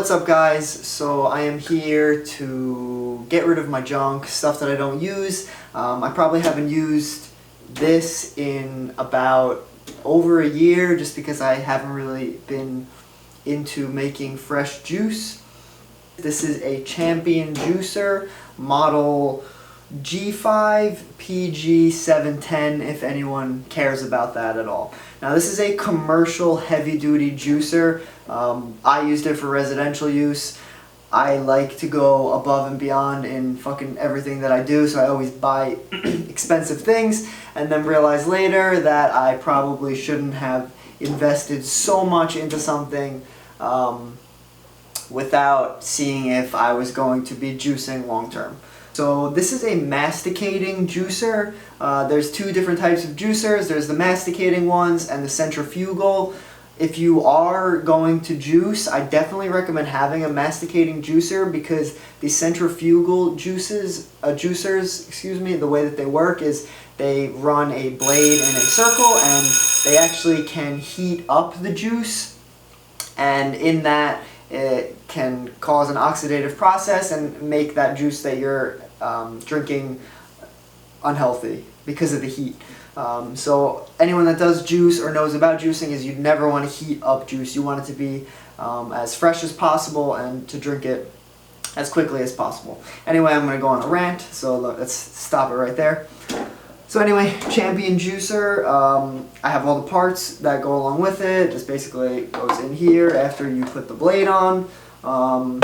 What's up guys? So I am here to get rid of my junk, stuff that I don't use. I probably haven't used this in about over a year just because I haven't really been into making fresh juice. This is a Champion juicer, model G5 PG710 if anyone cares about that at all. Now this is a commercial heavy-duty juicer. I used it for residential use. I like to go above and beyond in fucking everything that I do, so I always buy expensive things and then realize later that I probably shouldn't have invested so much into something without seeing if I was going to be juicing long term. So this is a masticating juicer. There's two different types of juicers. There's the masticating ones and the centrifugal. If you are going to juice, I definitely recommend having a masticating juicer because the centrifugal juicers, the way that they work is they run a blade in a circle and they actually can heat up the juice, and in that it can cause an oxidative process and make that juice that you're drinking unhealthy because of the heat. So anyone that does juice or knows about juicing is you'd never want to heat up juice. You want it to be as fresh as possible and to drink it as quickly as possible. Anyway, I'm going to go on a rant, so let's stop it right there. So anyway, Champion juicer, I have all the parts that go along with it. Just basically goes in here after you put the blade on. And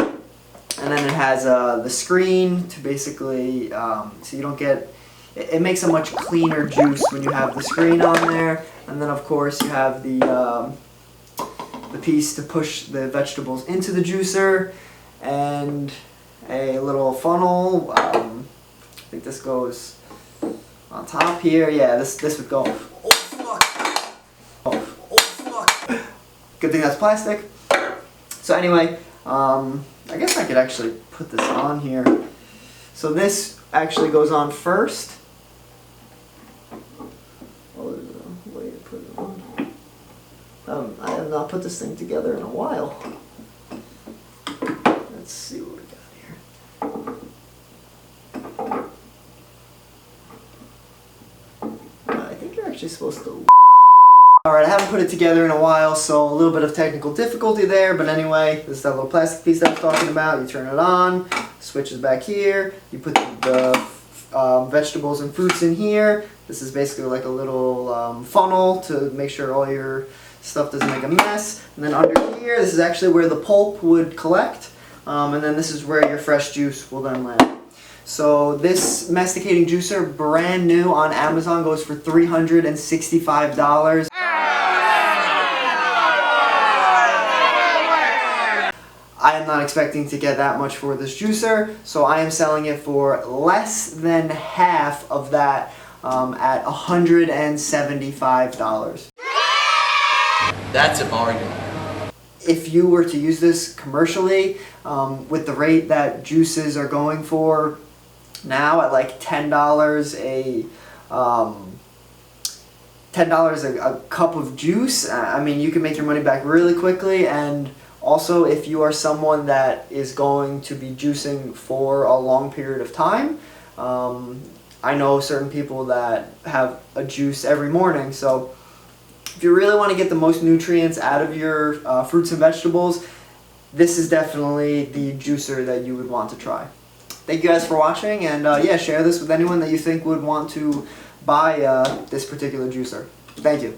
then it has the screen to basically, so you don't get, it makes a much cleaner juice when you have the screen on there. And then of course you have the piece to push the vegetables into the juicer, and a little funnel. I think this goes on top here. Yeah, this would go. Oh fuck! Oh fuck! Good thing that's plastic. So anyway, I guess I could actually put this on here. So this actually goes on first. Oh, there's a way to put it on. I have not put this thing together in a while. Let's see what we got here. I think you're actually supposed to... Alright, I haven't put it together in a while, so a little bit of technical difficulty there, but anyway, this is that little plastic piece that I was talking about. You turn it on, switch is back here, you put the vegetables and fruits in here. This is basically like a little funnel to make sure all your stuff doesn't make a mess. And then under here, this is actually where the pulp would collect, and then this is where your fresh juice will then land. So this masticating juicer, brand new on Amazon, goes for $365. I am not expecting to get that much for this juicer, so I am selling it for less than half of that at $175. That's a bargain. If you were to use this commercially, with the rate that juices are going for now at like $10 a cup of juice, I mean, you can make your money back really quickly. And also, if you are someone that is going to be juicing for a long period of time, I know certain people that have a juice every morning. So if you really want to get the most nutrients out of your fruits and vegetables, this is definitely the juicer that you would want to try. Thank you guys for watching, and yeah, share this with anyone that you think would want to buy this particular juicer. Thank you.